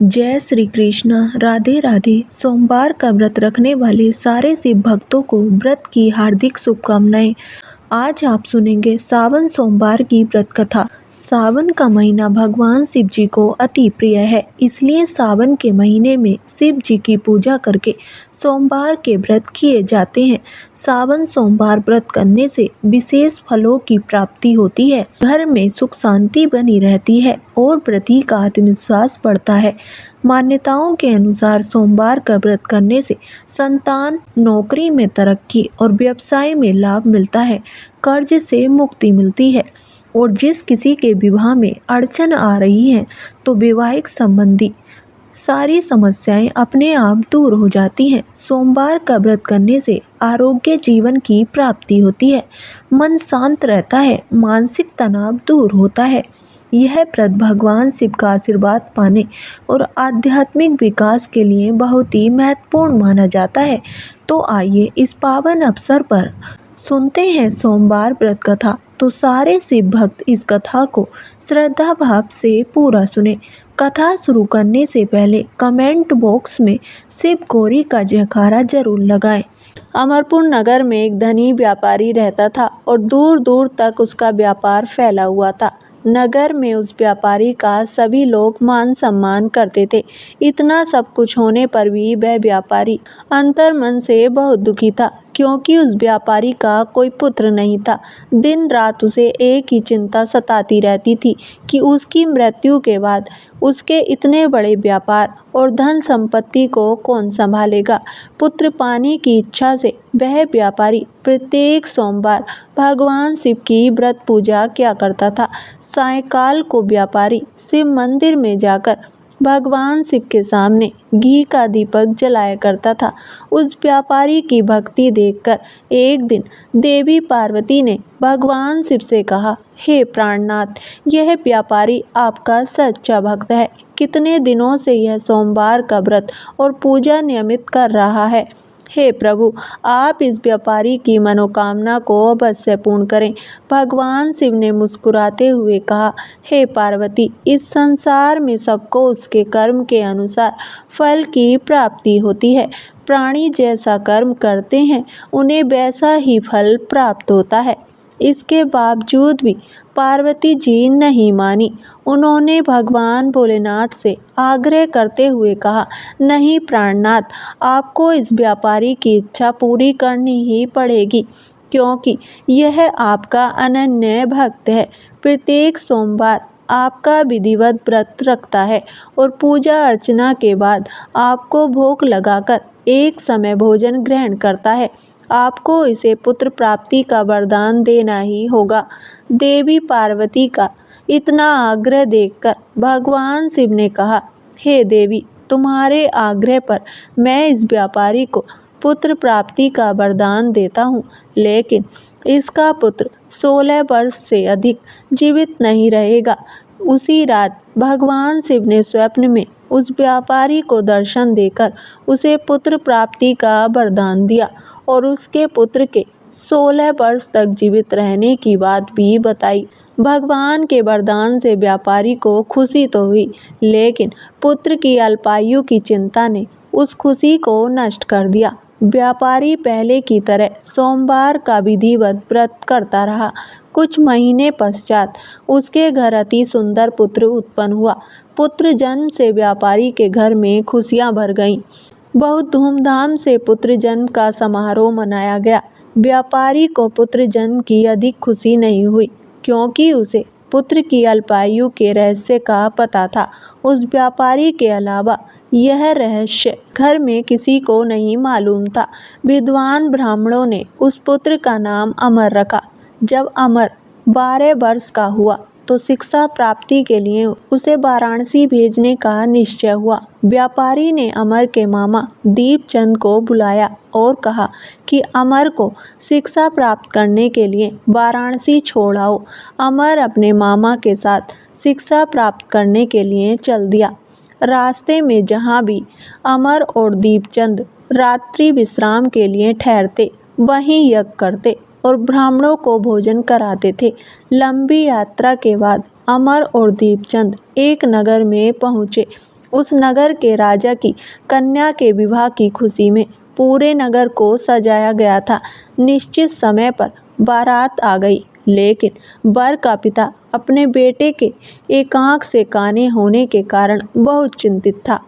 जय श्री कृष्ण। राधे राधे। सोमवार का व्रत रखने वाले सारे शिव भक्तों को व्रत की हार्दिक शुभकामनाएं। आज आप सुनेंगे सावन सोमवार की व्रत कथा। सावन का महीना भगवान शिव जी को अति प्रिय है, इसलिए सावन के महीने में शिव जी की पूजा करके सोमवार के व्रत किए जाते हैं। सावन सोमवार व्रत करने से विशेष फलों की प्राप्ति होती है, घर में सुख शांति बनी रहती है और व्रती का आत्मविश्वास बढ़ता है। मान्यताओं के अनुसार सोमवार का व्रत करने से संतान, नौकरी में तरक्की और व्यवसाय में लाभ मिलता है, कर्ज से मुक्ति मिलती है और जिस किसी के विवाह में अड़चन आ रही है तो वैवाहिक संबंधी सारी समस्याएं अपने आप दूर हो जाती हैं। सोमवार का व्रत करने से आरोग्य जीवन की प्राप्ति होती है, मन शांत रहता है, मानसिक तनाव दूर होता है। यह व्रत भगवान शिव का आशीर्वाद पाने और आध्यात्मिक विकास के लिए बहुत ही महत्वपूर्ण माना जाता है। तो आइए इस पावन अवसर पर सुनते हैं सोमवार व्रत कथा। तो सारे शिव भक्त इस कथा को श्रद्धा भाव से पूरा सुने। कथा शुरू करने से पहले कमेंट बॉक्स में शिव गौरी का जयकारा जरूर लगाएं। अमरपुर नगर में एक धनी व्यापारी रहता था और दूर दूर तक उसका व्यापार फैला हुआ था। नगर में उस व्यापारी का सभी लोग मान सम्मान करते थे। इतना सब कुछ होने पर भी वह व्यापारी अंतर्मन से बहुत दुखी था, क्योंकि उस व्यापारी का कोई पुत्र नहीं था। दिन रात उसे एक ही चिंता सताती रहती थी कि उसकी मृत्यु के बाद उसके इतने बड़े व्यापार और धन संपत्ति को कौन संभालेगा। पुत्र पाने की इच्छा से वह व्यापारी प्रत्येक सोमवार भगवान शिव की व्रत पूजा किया करता था। सायंकाल को व्यापारी शिव मंदिर में जाकर भगवान शिव के सामने घी का दीपक जलाया करता था। उस व्यापारी की भक्ति देखकर एक दिन देवी पार्वती ने भगवान शिव से कहा, हे प्राणनाथ, यह व्यापारी आपका सच्चा भक्त है। कितने दिनों से यह सोमवार का व्रत और पूजा नियमित कर रहा है। हे प्रभु, आप इस व्यापारी की मनोकामना को अवश्य पूर्ण करें। भगवान शिव ने मुस्कुराते हुए कहा, हे पार्वती, इस संसार में सबको उसके कर्म के अनुसार फल की प्राप्ति होती है। प्राणी जैसा कर्म करते हैं उन्हें वैसा ही फल प्राप्त होता है। इसके बावजूद भी पार्वती जी नहीं मानी। उन्होंने भगवान भोलेनाथ से आग्रह करते हुए कहा, नहीं प्राणनाथ, आपको इस व्यापारी की इच्छा पूरी करनी ही पड़ेगी, क्योंकि यह आपका अनन्य भक्त है। प्रत्येक सोमवार आपका विधिवत व्रत रखता है और पूजा अर्चना के बाद आपको भोग लगाकर एक समय भोजन ग्रहण करता है। आपको इसे पुत्र प्राप्ति का वरदान देना ही होगा। देवी पार्वती का इतना आग्रह देखकर भगवान शिव ने कहा, हे देवी, तुम्हारे आग्रह पर मैं इस व्यापारी को पुत्र प्राप्ति का वरदान देता हूँ, लेकिन इसका पुत्र 16 वर्ष से अधिक जीवित नहीं रहेगा। उसी रात भगवान शिव ने स्वप्न में उस व्यापारी को दर्शन देकर उसे पुत्र प्राप्ति का वरदान दिया और उसके पुत्र के 16 वर्ष तक जीवित रहने की बात भी बताई। भगवान के वरदान से व्यापारी को खुशी तो हुई, लेकिन पुत्र की अल्पायु की चिंता ने उस खुशी को नष्ट कर दिया। व्यापारी पहले की तरह सोमवार का विधिवत व्रत करता रहा। कुछ महीने पश्चात उसके घर अति सुंदर पुत्र उत्पन्न हुआ। पुत्र जन्म से व्यापारी के घर में खुशियां भर गईं। बहुत धूमधाम से पुत्र जन्म का समारोह मनाया गया। व्यापारी को पुत्र जन्म की अधिक खुशी नहीं हुई, क्योंकि उसे पुत्र की अल्पायु के रहस्य का पता था। उस व्यापारी के अलावा यह रहस्य घर में किसी को नहीं मालूम था। विद्वान ब्राह्मणों ने उस पुत्र का नाम अमर रखा। जब अमर 12 वर्ष का हुआ तो शिक्षा प्राप्ति के लिए उसे वाराणसी भेजने का निश्चय हुआ। व्यापारी ने अमर के मामा दीपचंद को बुलाया और कहा कि अमर को शिक्षा प्राप्त करने के लिए वाराणसी छोड़ आओ। अमर अपने मामा के साथ शिक्षा प्राप्त करने के लिए चल दिया। रास्ते में जहाँ भी अमर और दीपचंद रात्रि विश्राम के लिए ठहरते, वहीं यज्ञ करते और ब्राह्मणों को भोजन कराते थे। लंबी यात्रा के बाद अमर और दीपचंद एक नगर में पहुँचे। उस नगर के राजा की कन्या के विवाह की खुशी में पूरे नगर को सजाया गया था। निश्चित समय पर बारात आ गई, लेकिन वर का पिता अपने बेटे के एक आंख से काने होने के कारण बहुत चिंतित था।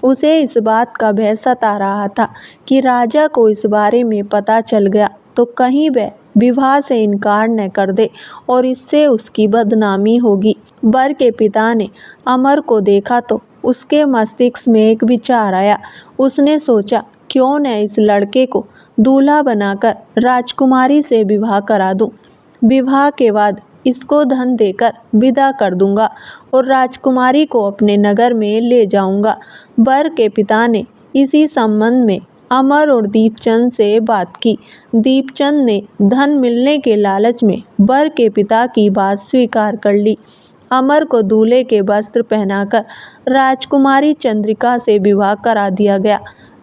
उसे इस बात का भय सता रहा था कि राजा को इस बारे में पता चल गया तो कहीं वह विवाह से इनकार न कर दे और इससे उसकी बदनामी होगी। वर के पिता ने अमर को देखा तो उसके मस्तिष्क में एक विचार आया। उसने सोचा, क्यों न इस लड़के को दूल्हा बनाकर राजकुमारी से विवाह करा दूं। विवाह के बाद इसको धन देकर विदा कर दूंगा और राजकुमारी को अपने नगर में ले जाऊंगा। वर के पिता ने इसी संबंध में अमर और दीपचंद से बात की। दीपचंद ने धन मिलने के लालच में वर के पिता की बात स्वीकार कर ली। अमर को दूल्हे के वस्त्र पहनाकर राजकुमारी चंद्रिका से विवाह करा दिया गया।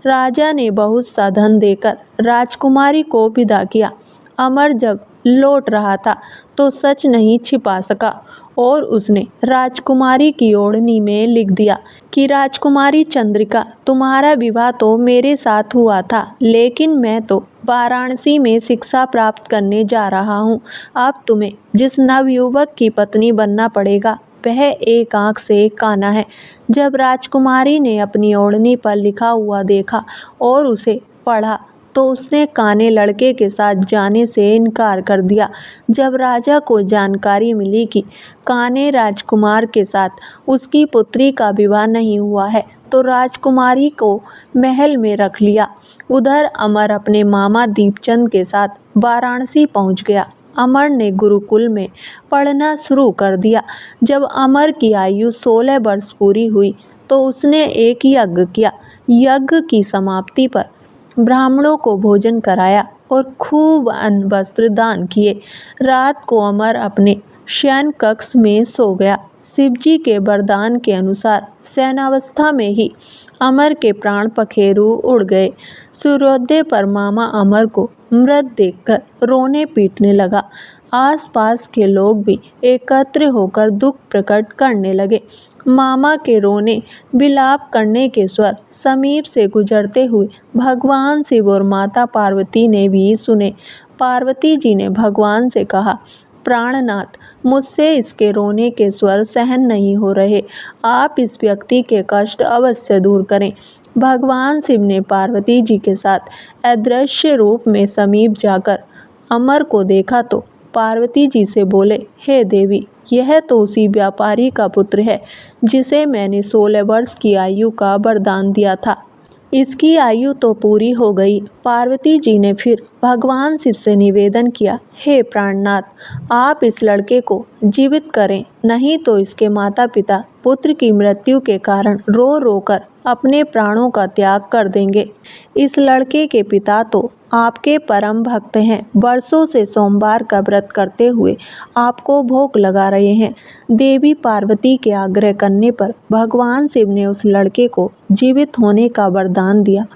राजा ने बहुत सा धन देकर राजकुमारी को विदा किया। अमर जब लौट रहा था तो सच नहीं छिपा सका और उसने राजकुमारी की ओढ़नी में लिख दिया कि राजकुमारी चंद्रिका, तुम्हारा विवाह तो मेरे साथ हुआ था, लेकिन मैं तो वाराणसी में शिक्षा प्राप्त करने जा रहा हूँ। अब तुम्हें जिस नवयुवक की पत्नी बनना पड़ेगा वह एक आंख से काना है। जब राजकुमारी ने अपनी ओढ़नी पर लिखा हुआ देखा और उसे पढ़ा तो उसने काने लड़के के साथ जाने से इनकार कर दिया। जब राजा को जानकारी मिली कि काने राजकुमार के साथ उसकी पुत्री का विवाह नहीं हुआ है तो राजकुमारी को महल में रख लिया। उधर अमर अपने मामा दीपचंद के साथ वाराणसी पहुंच गया। अमर ने गुरुकुल में पढ़ना शुरू कर दिया। जब अमर की आयु 16 वर्ष पूरी हुई तो उसने एक यज्ञ किया। यज्ञ की समाप्ति पर ब्राह्मणों को भोजन कराया और खूब अन्न वस्त्र दान किए। रात को अमर अपने शयन कक्ष में सो गया। शिवजी के वरदान के अनुसार शयनावस्था में ही अमर के प्राण पखेरु उड़ गए। सूर्योदय पर मामा अमर को मृत देखकर रोने पीटने लगा। आसपास के लोग भी एकत्र होकर दुख प्रकट करने लगे। मामा के रोने विलाप करने के स्वर समीप से गुजरते हुए भगवान शिव और माता पार्वती ने भी सुने। पार्वती जी ने भगवान से कहा, प्राणनाथ, मुझसे इसके रोने के स्वर सहन नहीं हो रहे, आप इस व्यक्ति के कष्ट अवश्य दूर करें। भगवान शिव ने पार्वती जी के साथ अदृश्य रूप में समीप जाकर अमर को देखा तो पार्वती जी से बोले, हे देवी, यह तो उसी व्यापारी का पुत्र है जिसे मैंने 16 वर्ष की आयु का वरदान दिया था। इसकी आयु तो पूरी हो गई। पार्वती जी ने फिर भगवान शिव से निवेदन किया, हे प्राणनाथ, आप इस लड़के को जीवित करें, नहीं तो इसके माता पिता पुत्र की मृत्यु के कारण रो रो कर अपने प्राणों का त्याग कर देंगे। इस लड़के के पिता तो आपके परम भक्त हैं, वर्षों से सोमवार का व्रत करते हुए आपको भोग लगा रहे हैं। देवी पार्वती के आग्रह करने पर भगवान शिव ने उस लड़के को जीवित होने का वरदान दिया।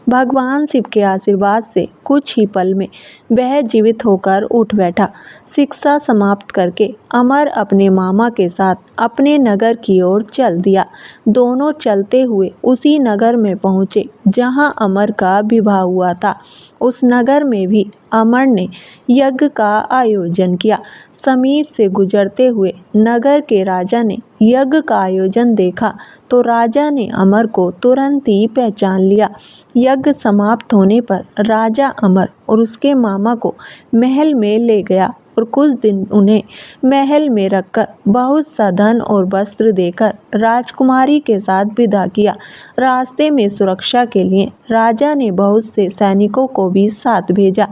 भगवान शिव के आशीर्वाद से कुछ ही पल में वह जीवित होकर उठ बैठा। शिक्षा समाप्त करके अमर अपने मामा के साथ अपने नगर की ओर चल दिया। दोनों चलते हुए उसी नगर में पहुँचे जहाँ अमर का विवाह हुआ था। उस नगर में भी अमर ने यज्ञ का आयोजन किया। समीप से गुजरते हुए नगर के राजा ने यज्ञ का आयोजन देखा तो राजा ने अमर को तुरंत ही पहचान लिया। यज्ञ समाप्त होने पर राजा अमर और उसके मामा को महल में ले गया और कुछ दिन उन्हें महल में रखकर बहुत सा धन और वस्त्र देकर राजकुमारी के साथ विदा किया। रास्ते में सुरक्षा के लिए राजा ने बहुत से सैनिकों को भी साथ भेजा।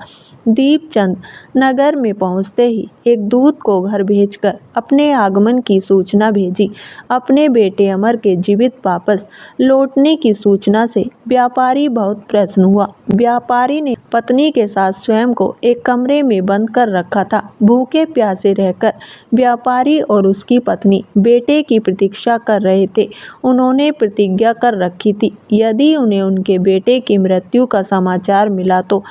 दीपचंद नगर में पहुंचते ही एक दूत को घर भेजकर अपने आगमन की सूचना भेजी। अपने बेटे अमर के जीवित वापस लौटने की सूचना से व्यापारी बहुत प्रसन्न हुआ। व्यापारी ने पत्नी के साथ स्वयं को एक कमरे में बंद कर रखा था। भूखे प्यासे रहकर व्यापारी और उसकी पत्नी बेटे की प्रतीक्षा कर रहे थे। उन्होंने प्रतिज्ञा कर रखी थी, यदि उन्हें उनके बेटे की मृत्यु का समाचार मिला तो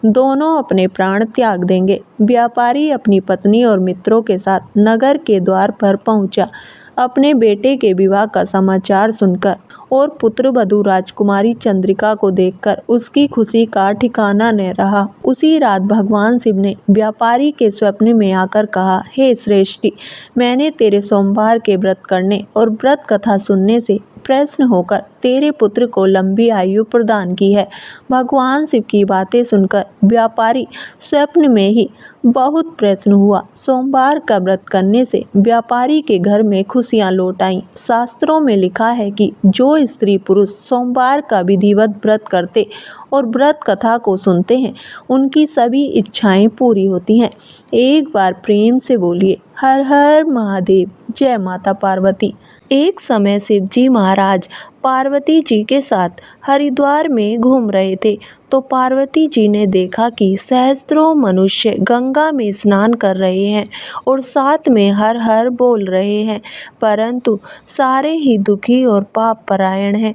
दोनों अपने प्राण त्याग देंगे। व्यापारी अपनी पत्नी और मित्रों के साथ नगर के द्वार पर पहुंचा। अपने बेटे के विवाह का समाचार सुनकर और पुत्रवधू राजकुमारी चंद्रिका को देखकर उसकी खुशी का ठिकाना न रहा। उसी रात भगवान शिव ने व्यापारी के स्वप्न में आकर कहा, हे श्रेष्ठी, मैंने तेरे सोमवार के व्रत करने और व्रत कथा सुनने से प्रसन्न होकर तेरे पुत्र को लंबी आयु प्रदान की है। भगवान शिव की बातें सुनकर व्यापारी स्वप्न में ही बहुत प्रसन्न हुआ। सोमवार का व्रत करने से व्यापारी के घर में खुशियां लौट आईं। शास्त्रों में लिखा है कि जो स्त्री पुरुष सोमवार का विधिवत व्रत करते और व्रत कथा को सुनते हैं, उनकी सभी इच्छाएं पूरी होती हैं। एक बार प्रेम से बोलिए, हर हर महादेव, जय माता पार्वती। एक समय शिव जी महाराज पार्वती जी के साथ हरिद्वार में घूम रहे थे, तो पार्वती जी ने देखा कि सहस्त्रों मनुष्य गंगा में स्नान कर रहे हैं और साथ में हर हर बोल रहे हैं, परंतु सारे ही दुखी और पाप परायण हैं।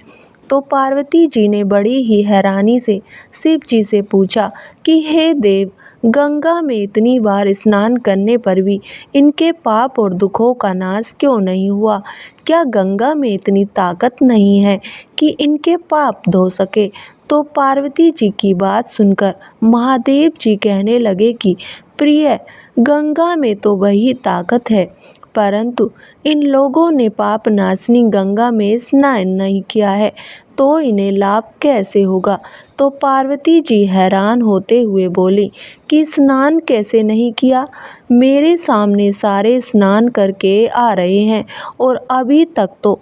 तो पार्वती जी ने बड़ी ही हैरानी से शिव जी से पूछा कि हे देव, गंगा में इतनी बार स्नान करने पर भी इनके पाप और दुखों का नाश क्यों नहीं हुआ? क्या गंगा में इतनी ताकत नहीं है कि इनके पाप धो सके? तो पार्वती जी की बात सुनकर महादेव जी कहने लगे कि प्रिय, गंगा में तो वही ताकत है, परंतु इन लोगों ने पाप नाशनी गंगा में स्नान नहीं किया है, तो इन्हें लाभ कैसे होगा? तो पार्वती जी हैरान होते हुए बोली कि स्नान कैसे नहीं किया? मेरे सामने सारे स्नान करके आ रहे हैं और अभी तक तो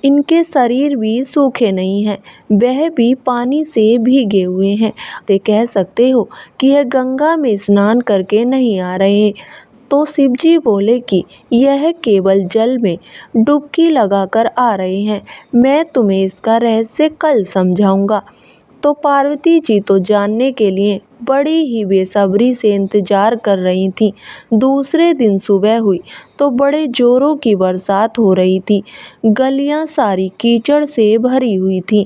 इनके शरीर भी सूखे नहीं हैं, वह भी पानी से भीगे हुए हैं। ते कह सकते हो कि यह गंगा में स्नान करके नहीं आ रहे। तो शिव जी बोले कि यह केवल जल में डुबकी लगाकर आ रहे हैं, मैं तुम्हें इसका रहस्य कल समझाऊंगा। तो पार्वती जी तो जानने के लिए बड़ी ही बेसब्री से इंतजार कर रही थीं। दूसरे दिन सुबह हुई तो बड़े जोरों की बरसात हो रही थी। गलियां सारी कीचड़ से भरी हुई थीं।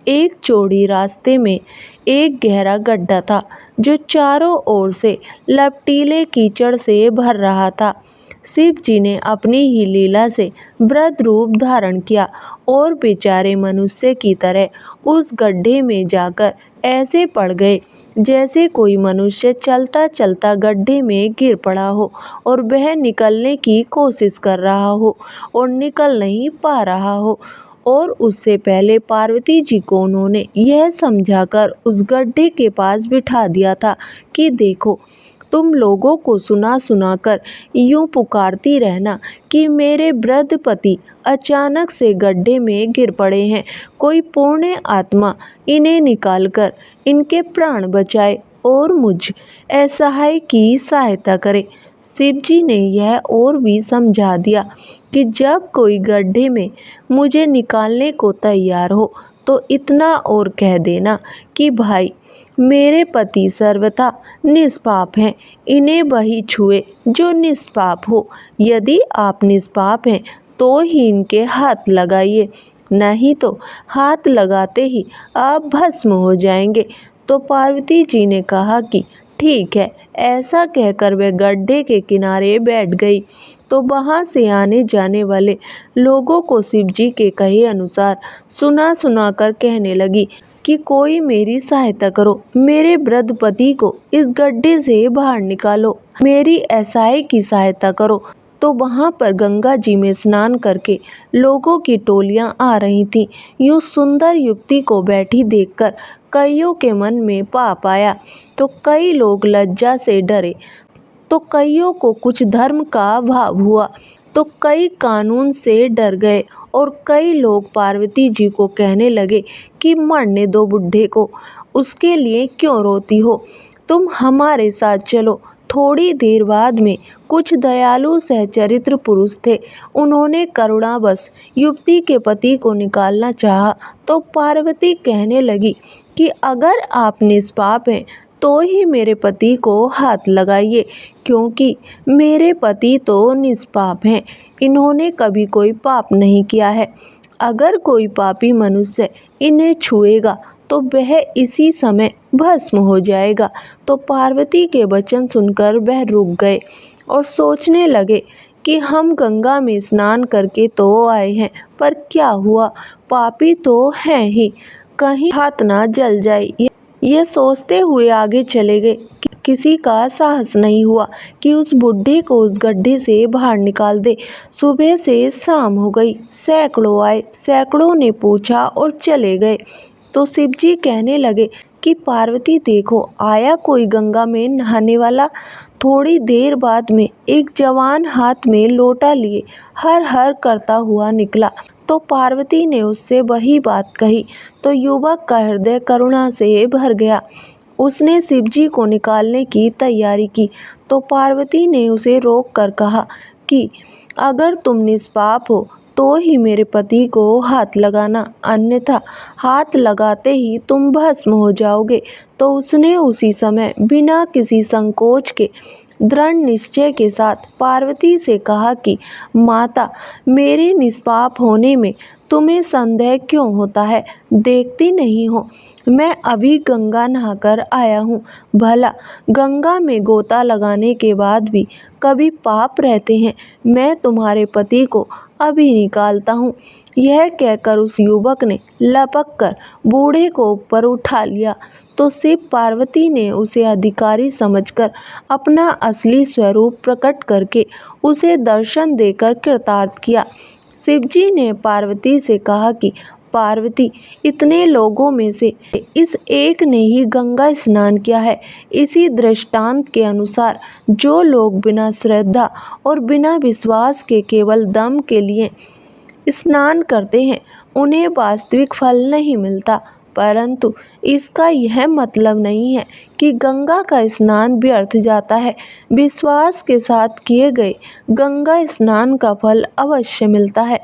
एक चौड़ी रास्ते में एक गहरा गड्ढा था जो चारों ओर से लपटीले कीचड़ से भर रहा था। शिव जी ने अपनी ही लीला से वृद्ध रूप धारण किया और बेचारे मनुष्य की तरह उस गड्ढे में जाकर ऐसे पड़ गए जैसे कोई मनुष्य चलता चलता गड्ढे में गिर पड़ा हो और वह निकलने की कोशिश कर रहा हो और निकल नहीं पा रहा हो। और उससे पहले पार्वती जी को उन्होंने यह समझाकर उस गड्ढे के पास बिठा दिया था कि देखो, तुम लोगों को सुना सुना कर यूं पुकारती रहना कि मेरे वृद्ध पति अचानक से गड्ढे में गिर पड़े हैं, कोई पुण्य आत्मा इन्हें निकालकर इनके प्राण बचाए और मुझ असहाय की सहायता करे। शिव जी ने यह और भी समझा दिया कि जब कोई गड्ढे में मुझे निकालने को तैयार हो तो इतना और कह देना कि भाई, मेरे पति सर्वथा निष्पाप हैं, इन्हें वही छुए जो निष्पाप हो। यदि आप निष्पाप हैं तो ही इनके हाथ लगाइए, नहीं तो हाथ लगाते ही आप भस्म हो जाएंगे। तो पार्वती जी ने कहा कि ठीक है। ऐसा कहकर वह गड्ढे के किनारे बैठ गई। तो वहां से आने जाने वाले लोगों को शिव जी के कहे अनुसार सुना सुना कर कहने लगी कि कोई मेरी सहायता करो, मेरे वृद्ध पति को इस गड्ढे से बाहर निकालो, मेरी असहाय की सहायता करो। तो वहां पर गंगा जी में स्नान करके लोगों की टोलियां आ रही थीं। यूं सुंदर युवती को बैठी देखकर कईयों के मन में पाप आया, तो कई लोग लज्जा से डरे, तो कईयों को कुछ धर्म का भाव हुआ, तो कई कानून से डर गए और कई लोग पार्वती जी को कहने लगे कि मरने दो बुड्ढे को, उसके लिए क्यों रोती हो, तुम हमारे साथ चलो। थोड़ी देर बाद में कुछ दयालु सहचरित्र पुरुष थे, उन्होंने करुणावश युवती के पति को निकालना चाहा। तो पार्वती कहने लगी कि अगर आप निष्पाप हैं तो ही मेरे पति को हाथ लगाइए, क्योंकि मेरे पति तो निष्पाप हैं, इन्होंने कभी कोई पाप नहीं किया है। अगर कोई पापी मनुष्य इन्हें छुएगा तो वह इसी समय भस्म हो जाएगा। तो पार्वती के वचन सुनकर वह रुक गए और सोचने लगे कि हम गंगा में स्नान करके तो आए हैं, पर क्या हुआ, पापी तो हैं ही, कहीं हाथ ना जल जाए। ये सोचते हुए आगे चले गए। किसी का साहस नहीं हुआ कि उस बुढ़े को उस गड्ढे से बाहर निकाल दे। सुबह से शाम हो गई, सैकड़ों आए, सैकड़ों ने पूछा और चले गए। तो शिवजी कहने लगे कि पार्वती देखो, आया कोई गंगा में नहाने वाला। थोड़ी देर बाद में एक जवान हाथ में लोटा लिए हर हर करता हुआ निकला। तो पार्वती ने उससे वही बात कही तो युवक का हृदय करुणा से भर गया। उसने शिवजी को निकालने की तैयारी की तो पार्वती ने उसे रोक कर कहा कि अगर तुम निष्पाप हो तो ही मेरे पति को हाथ लगाना, अन्यथा हाथ लगाते ही तुम भस्म हो जाओगे। तो उसने उसी समय बिना किसी संकोच के दृढ़ निश्चय के साथ पार्वती से कहा कि माता, मेरे निष्पाप होने में तुम्हें संदेह क्यों होता है? देखती नहीं हो मैं अभी गंगा नहाकर आया हूँ। भला गंगा में गोता लगाने के बाद भी कभी पाप रहते हैं? मैं तुम्हारे पति को अभी निकालता हूँ। यह कहकर उस युवक ने लपक कर बूढ़े को ऊपर उठा लिया। तो शिव पार्वती ने उसे अधिकारी समझकर अपना असली स्वरूप प्रकट करके उसे दर्शन देकर कृतार्थ किया। शिवजी ने पार्वती से कहा कि पार्वती, इतने लोगों में से इस एक ने ही गंगा स्नान किया है। इसी दृष्टांत के अनुसार जो लोग बिना श्रद्धा और बिना विश्वास के केवल दम के लिए स्नान करते हैं, उन्हें वास्तविक फल नहीं मिलता। परंतु इसका यह मतलब नहीं है कि गंगा का स्नान व्यर्थ जाता है। विश्वास के साथ किए गए गंगा स्नान का फल अवश्य मिलता है।